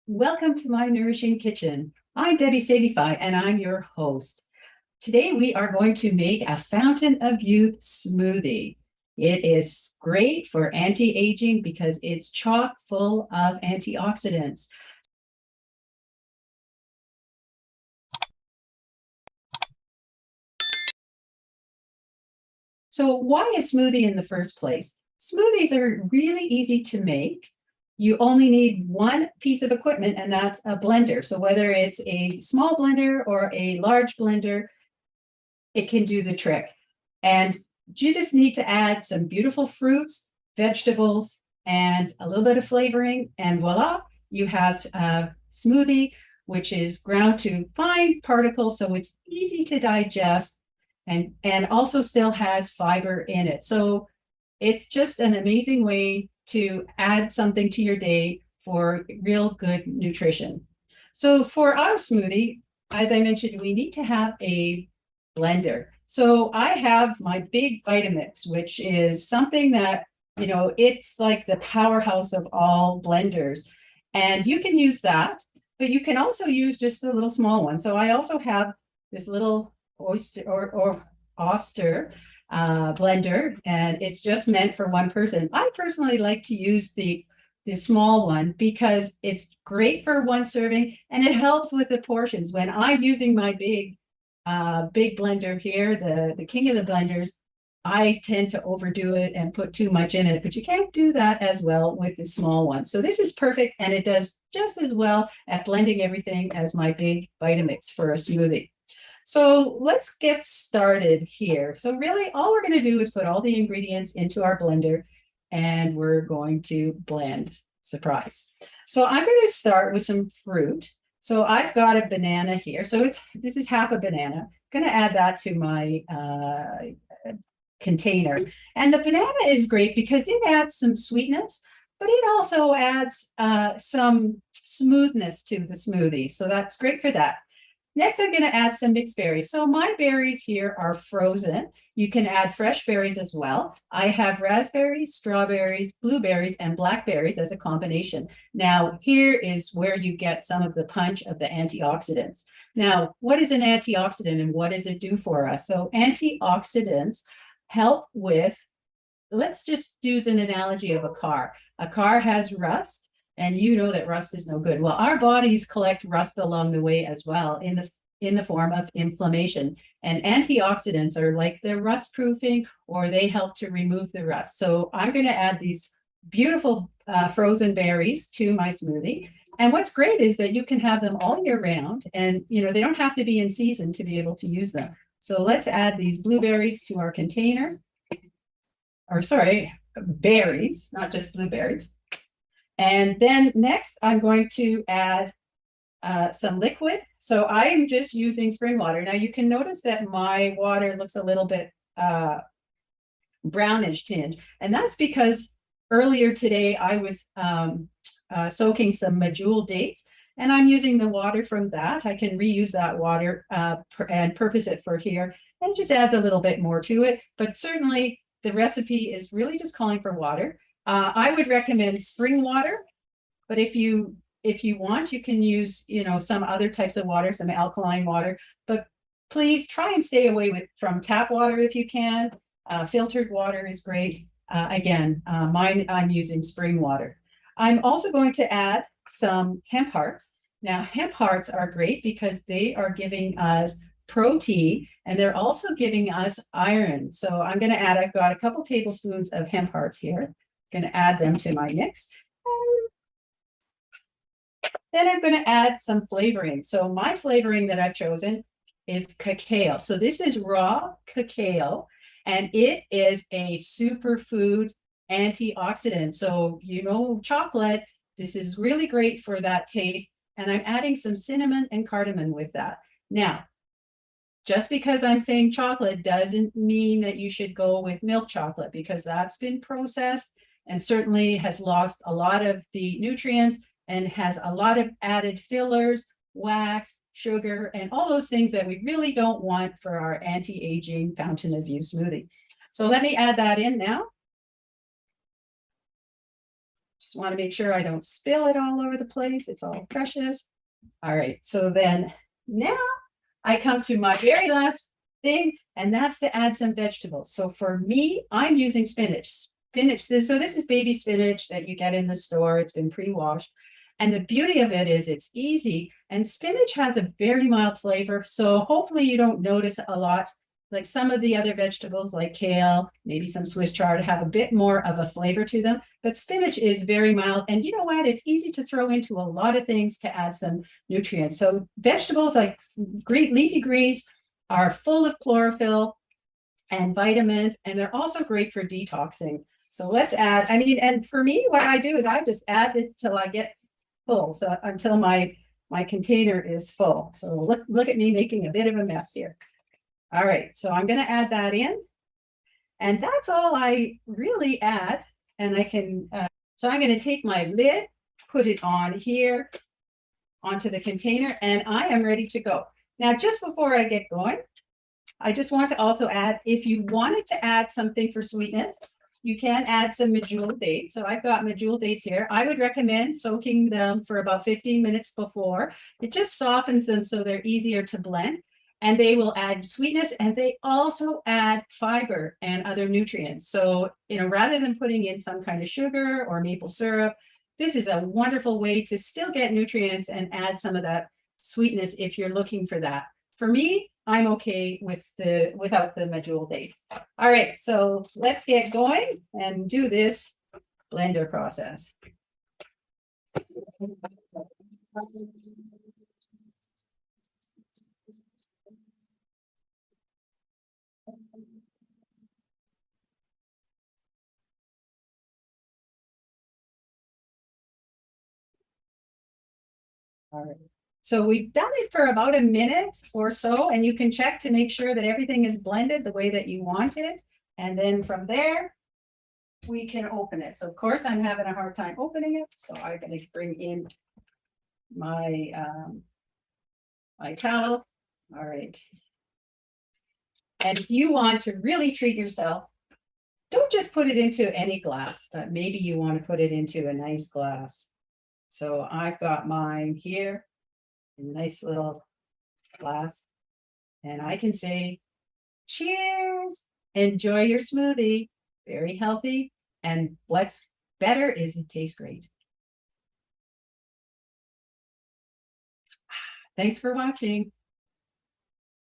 Welcome to My Nourishing Kitchen. I'm Debbie Sadify, and I'm your host. Today, we are going to make a Fountain of Youth smoothie. It is great for anti-aging because it's chock full of antioxidants. So why a smoothie in the first place? Smoothies are really easy to make. You only need one piece of equipment, and that's a blender. So whether it's a small blender or a large blender, it can do the trick. And you just need to add some beautiful fruits, vegetables, and a little bit of flavoring, and voila, you have a smoothie, which is ground to fine particles, so it's easy to digest and also still has fiber in it. So it's just an amazing way to add something to your day for real good nutrition. So for our smoothie, as I mentioned, we need to have a blender. So I have my big Vitamix, which is something that, it's like the powerhouse of all blenders. And you can use that, but you can also use just the little small one. So I also have this little Oster blender, and it's just meant for one person. I personally like to use the small one because it's great for one serving and it helps with the portions. When I'm using my big blender here, the king of the blenders, I tend to overdo it and put too much in it, but you can't do that as well with the small one. So this is perfect, and it does just as well at blending everything as my big Vitamix for a smoothie. So let's get started here. So really all we're going to do is put all the ingredients into our blender and we're going to blend. Surprise. So I'm going to start with some fruit. So I've got a banana here. So this is half a banana. I'm going to add that to my container. And the banana is great because it adds some sweetness, but it also adds some smoothness to the smoothie. So that's great for that. Next, I'm going to add some mixed berries. So my berries here are frozen. You can add fresh berries as well. I have raspberries, strawberries, blueberries, and blackberries as a combination. Now, here is where you get some of the punch of the antioxidants. Now, what is an antioxidant and what does it do for us? So antioxidants help with, let's just use an analogy of a car. A car has rust, and you know that rust is no good. Well, our bodies collect rust along the way as well in the form of inflammation. And antioxidants are like the rust proofing, or they help to remove the rust. So I'm going to add these beautiful frozen berries to my smoothie. And what's great is that you can have them all year round, and they don't have to be in season to be able to use them. So let's add these blueberries to our container. Or sorry, berries, not just blueberries. And then next, I'm going to add some liquid. So I'm just using spring water. Now you can notice that my water looks a little bit brownish tinge. And that's because earlier today I was soaking some Medjool dates, and I'm using the water from that. I can reuse that water and purpose it for here. And it just adds a little bit more to it. But certainly the recipe is really just calling for water. I would recommend spring water, but if you want, you can use some other types of water, some alkaline water. But please try and stay away from tap water if you can. Filtered water is great. Again, I'm using spring water. I'm also going to add some hemp hearts. Now, hemp hearts are great because they are giving us protein, and they're also giving us iron. So I've got a couple tablespoons of hemp hearts here. Going to add them to my mix. And then I'm going to add some flavoring. So my flavoring that I've chosen is cacao. So this is raw cacao, and it is a superfood antioxidant. So, chocolate, this is really great for that taste. And I'm adding some cinnamon and cardamom with that. Now, just because I'm saying chocolate doesn't mean that you should go with milk chocolate, because that's been processed and certainly has lost a lot of the nutrients and has a lot of added fillers, wax, sugar, and all those things that we really don't want for our anti-aging Fountain of Youth smoothie. So let me add that in now. Just Just want to make sure I don't spill it all over the place. It's all precious. All right, so then now I come to my very last thing, and that's to add some vegetables. So for me, I'm using spinach. So this is baby spinach that you get in the store. It's been pre-washed. And the beauty of it is it's easy, and spinach has a very mild flavor. So hopefully you don't notice a lot. Like some of the other vegetables like kale, maybe some Swiss chard have a bit more of a flavor to them, but spinach is very mild. And you know what? It's easy to throw into a lot of things to add some nutrients. So vegetables like leafy greens are full of chlorophyll and vitamins, and they're also great for detoxing. So let's add, and for me, what I do is I just add it till I get full. So until my container is full. So look at me making a bit of a mess here. All right, so I'm going to add that in, and that's all I really add. And I can, so I'm going to take my lid, put it on here, onto the container, and I am ready to go. Now, just before I get going, I just want to also add, if you wanted to add something for sweetness, you can add some Medjool dates. So I've got Medjool dates here. I would recommend soaking them for about 15 minutes before. It just softens them so they're easier to blend. And they will add sweetness, and they also add fiber and other nutrients. So, rather than putting in some kind of sugar or maple syrup, this is a wonderful way to still get nutrients and add some of that sweetness if you're looking for that. For me, I'm okay without the Medjool dates. All right, so let's get going and do this blender process. All right. So we've done it for about a minute or so, and you can check to make sure that everything is blended the way that you want it. And then from there, we can open it. So of course, I'm having a hard time opening it. So I'm going to bring in my, my towel. All right. And if you want to really treat yourself, don't just put it into any glass, but maybe you want to put it into a nice glass. So I've got mine here. A nice little glass, and I can say, cheers, enjoy your smoothie, very healthy, and what's better is it tastes great. Thanks for watching.